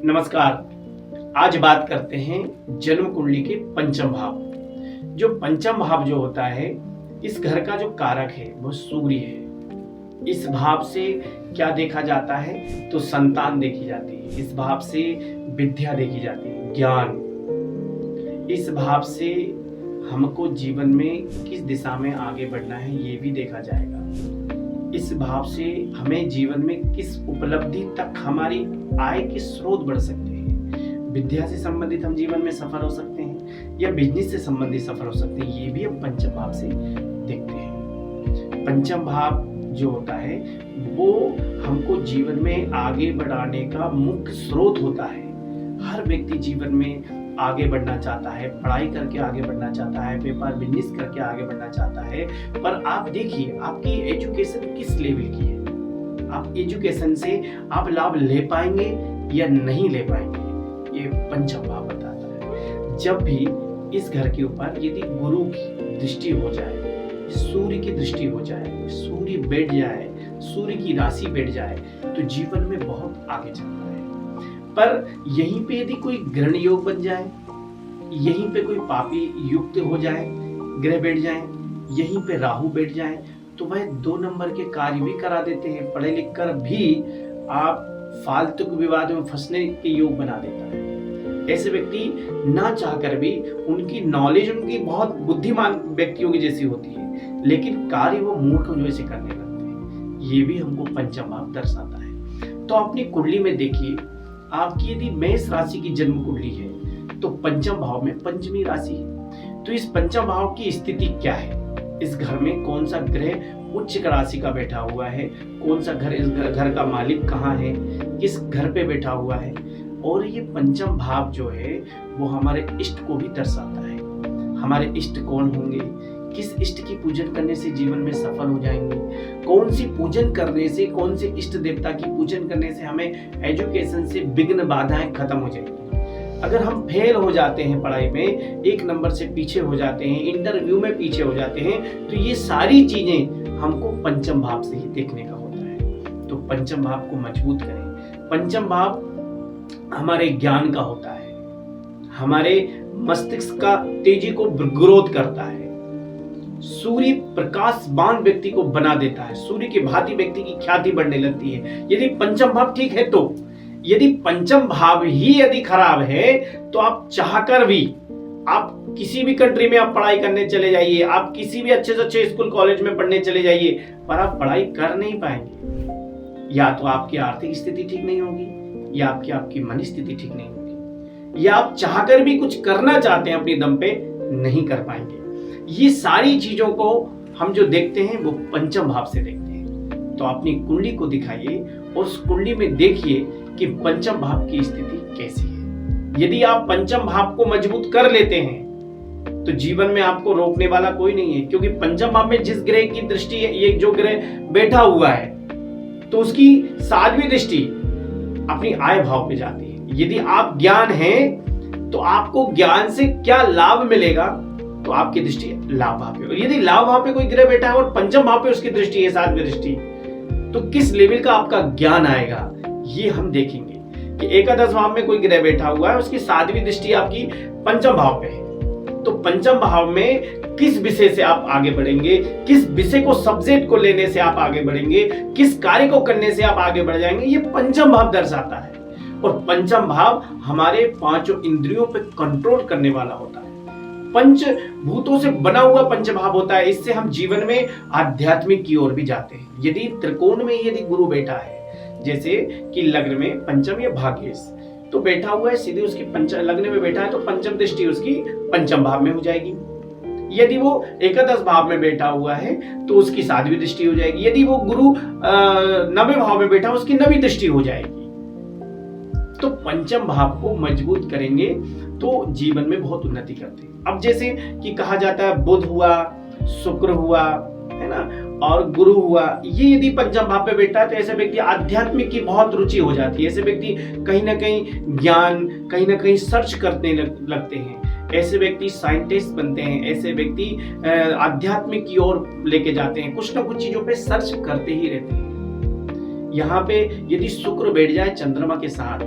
नमस्कार। आज बात करते हैं जन्म कुंडली के पंचम भाव। जो पंचम भाव जो होता है, इस घर का जो कारक है वो सूर्य है। इस भाव से क्या देखा जाता है तो संतान देखी जाती है। इस भाव से विद्या देखी जाती है, ज्ञान। इस भाव से हमको जीवन में किस दिशा में आगे बढ़ना है ये भी देखा जाएगा। इस भाव से हमें जीवन में किस उपलब्धि तक हमारी आय के स्रोत बढ़ सकते हैं। विद्या से संबंधित हम जीवन में सफल हो सकते हैं या बिजनेस से संबंधित सफल हो सकते हैं, ये भी हम पंचम भाव से देखते हैं। पंचम भाव जो होता है वो हमको जीवन में आगे बढ़ाने का मुख्य स्रोत होता है। हर व्यक्ति जीवन में आगे बढ़ना चाहता है, पढ़ाई करके आगे बढ़ना चाहता है, व्यापार बिजनेस करके आगे बढ़ना चाहता है। पर आप देखिए आपकी एजुकेशन किस लेवल की है। आप एजुकेशन से आप लाभ ले पाएंगे या नहीं ले पाएंगे, ये पंचम भाव बताता है। जब भी इस घर के ऊपर यदि गुरु की दृष्टि हो जाए, सूर्य की दृष्टि हो जाए, सूर्य बैठ जाए, सूर्य की राशि बैठ जाए तो जीवन में बहुत आगे चलता है। पर यहीं पे यदि कोई ग्रहण योग बन जाए, यहीं पे कोई पापी युक्त हो जाए, ग्रह बैठ जाए, यहीं पे राहु बैठ जाए तो वह 2 नंबर के कार्य भी करा देते हैं। पढ़े लिख कर भी आप फालतू विवाद में फंसने के योग बना देता है। ऐसे व्यक्ति ना चाहकर भी, उनकी नॉलेज उनकी बहुत बुद्धिमान व्यक्तियों की जैसी होती है, लेकिन कार्य वो मूर्ख जैसे करने लगते हैं। ये भी हमको पंचम भाव दर्शाता है। तो अपनी कुंडली में देखिए, आपकी यदि मेष राशि की जन्म कुंडली है तो पंचम भाव में पंचमी राशि है। तो इस पंचम भाव की स्थिति क्या है, इस घर में कौन सा ग्रह उच्च राशि का बैठा हुआ है, कौन सा घर, इस घर का मालिक कहाँ है, किस घर पे बैठा हुआ है। और ये पंचम भाव जो है वो हमारे इष्ट को भी दर्शाता है। हमारे इष्ट कौन होंगे, किस इष्ट की पूजन करने से जीवन में सफल हो जाएंगे, कौन सी पूजन करने से, कौन से इष्ट देवता की पूजन करने से हमें एजुकेशन से विघ्न बाधाएं खत्म हो जाएंगी। अगर हम फेल हो जाते हैं पढ़ाई में, 1 नंबर से पीछे हो जाते हैं, इंटरव्यू में पीछे हो जाते हैं, तो ये सारी चीजें हमको पंचम भाव से ही देखने का होता है। तो पंचम भाव को मजबूत करें। पंचम भाव हमारे ज्ञान का होता है, हमारे मस्तिष्क का तेजी को ग्रोथ करता है। सूर्य प्रकाशवान व्यक्ति को बना देता है, सूर्य की भांति व्यक्ति की ख्याति बढ़ने लगती है यदि पंचम भाव ठीक है। तो यदि पंचम भाव ही यदि खराब है तो आप चाहकर भी, आप किसी भी कंट्री में आप पढ़ाई करने चले जाइए, आप किसी भी अच्छे से अच्छे स्कूल कॉलेज में पढ़ने चले जाइए, पर आप पढ़ाई कर नहीं पाएंगे। या तो आपकी आर्थिक स्थिति ठीक नहीं होगी, या आपकी मन स्थिति ठीक नहीं होगी, या आप चाहकर भी कुछ करना चाहते हैं अपने दम पे, नहीं कर पाएंगे। ये सारी चीजों को हम जो देखते हैं वो पंचम भाव से देखते हैं। तो अपनी कुंडली को दिखाइए, उस कुंडली में देखिए कि पंचम भाव की स्थिति कैसी है। यदि आप पंचम भाव को मजबूत कर लेते हैं तो जीवन में आपको रोकने वाला कोई नहीं है, क्योंकि पंचम भाव में जिस ग्रह की दृष्टि है, ये जो ग्रह बैठा हुआ है, तो उसकी 7वीं दृष्टि अपनी आय भाव पे जाती है। यदि आप ज्ञान हैं तो आपको ज्ञान से क्या लाभ मिलेगा, तो आपकी दृष्टि लाभ भाव पे। और यदि लाभ भाव पे कोई ग्रह बैठा है और पंचम भाव पे उसकी दृष्टि है, 7वीं दृष्टि, तो किस लेवल का आपका ज्ञान आएगा ये हम देखेंगे। कि एकादश भाव में कोई ग्रह बैठा हुआ है, उसकी 7वीं दृष्टि आपकी पंचम भाव पे है, तो पंचम भाव में किस विषय से आप आगे बढ़ेंगे, किस विषय को, सब्जेक्ट को लेने से आप आगे बढ़ेंगे, किस कार्य को करने से आप आगे बढ़ जाएंगे, ये पंचम भाव दर्शाता है। और पंचम भाव हमारे 5 इंद्रियों पे कंट्रोल करने वाला होता है। पंच भूतों से बना हुआ पंचभाव होता है। इससे हम जीवन में आध्यात्मिक की ओर भी जाते हैं। यदि त्रिकोण में यदि गुरु बैठा है, जैसे कि लग्न में पंचम या भाग्येश, तो बैठा हुआ है सीधे उसकी लग्न में बैठा है तो पंचम दृष्टि उसकी पंचम भाव में हो जाएगी। यदि वो एकादश भाव में बैठा हुआ है तो उसकी 7वीं दृष्टि हो जाएगी। यदि वो गुरु 9वें भाव में बैठा उसकी 9वीं दृष्टि हो जाएगी। तो पंचम भाव को मजबूत करेंगे तो जीवन में बहुत उन्नति करते हैं। अब जैसे कि कहा जाता है बुध हुआ, शुक्र हुआ, है ना, और गुरु हुआ, ये यदि पंचम भाव पे बैठा है तो ऐसे व्यक्ति आध्यात्मिक की बहुत रुचि हो जाती है। ऐसे व्यक्ति कहीं ना कहीं ज्ञान, कहीं ना कहीं सर्च करने लगते हैं। ऐसे व्यक्ति साइंटिस्ट बनते हैं। ऐसे व्यक्ति आध्यात्मिक की ओर लेके जाते हैं, कुछ ना कुछ चीजों पे सर्च करते ही रहते हैं। यहाँ पे यदि शुक्र बैठ जाए चंद्रमा के साथ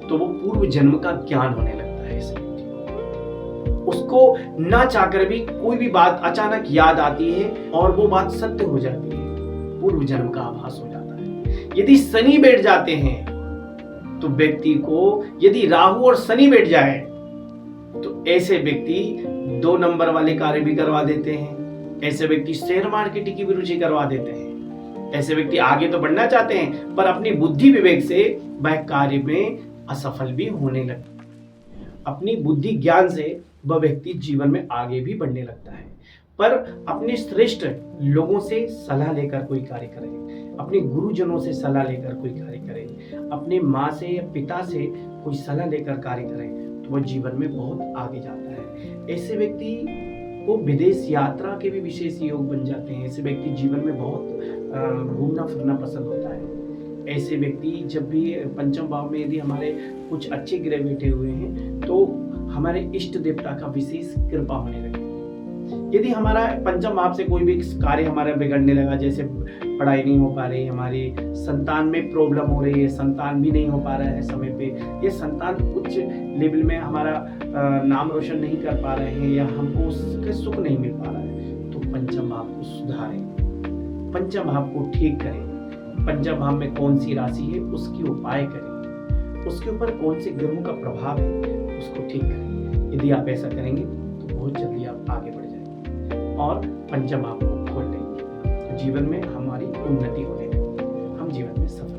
तो वो पूर्व जन्म का ज्ञान होने लगता है इस व्यक्ति को। उसको ना चाहकर भी कोई भी बात अचानक याद आती है और वो बात सत्य हो जाती है, पूर्व जन्म का आभास हो जाता है। यदि शनि बैठ जाते हैं तो व्यक्ति को, यदि राहु और शनि बैठ जाए तो ऐसे व्यक्ति 2 नंबर वाले कार्य भी करवा देते हैं। ऐसे व्यक्ति शेयर मार्केटिंग की भी रुचि करवा देते हैं। ऐसे व्यक्ति आगे तो बढ़ना चाहते हैं पर अपनी बुद्धि विवेक से वह कार्य में असफल भी होने लगते हैं। अपनी बुद्धि ज्ञान से वह व्यक्ति जीवन में आगे भी बढ़ने लगता है, पर अपने श्रेष्ठ लोगों से सलाह लेकर कोई कार्य करें, अपने गुरुजनों से सलाह लेकर कोई कार्य करें, अपने माँ से या पिता से कोई सलाह लेकर कार्य करें तो वह जीवन में बहुत आगे जाता है। ऐसे व्यक्ति को विदेश यात्रा के भी विशेष योग बन जाते हैं। ऐसे व्यक्ति जीवन में बहुत घूमना फिरना पसंद होता है। ऐसे व्यक्ति जब भी पंचम भाव में यदि हमारे कुछ अच्छे ग्रह बैठे हुए हैं तो हमारे इष्ट देवता का विशेष कृपा होने लगे। यदि हमारा पंचम भाव से कोई भी कार्य हमारा बिगड़ने लगा, जैसे पढ़ाई नहीं हो पा रही, हमारी संतान में प्रॉब्लम हो रही है, संतान भी नहीं हो पा रहा है समय पे, या संतान उच्च लेवल में हमारा नाम रोशन नहीं कर पा रहे हैं, या हमको उसके सुख नहीं मिल पा रहा है, तो पंचम भाव को सुधारें, पंचम भाव को ठीक करें। पंचम भाव में कौन सी राशि है उसकी उपाय करें, उसके ऊपर कौन से ग्रहों का प्रभाव है उसको ठीक करें। यदि आप ऐसा करेंगे तो बहुत जल्दी आप आगे बढ़ जाएंगे और पंचम भाव को खोल लेंगे। जीवन में हमारी उन्नति होने लगेगी, हम जीवन में सफल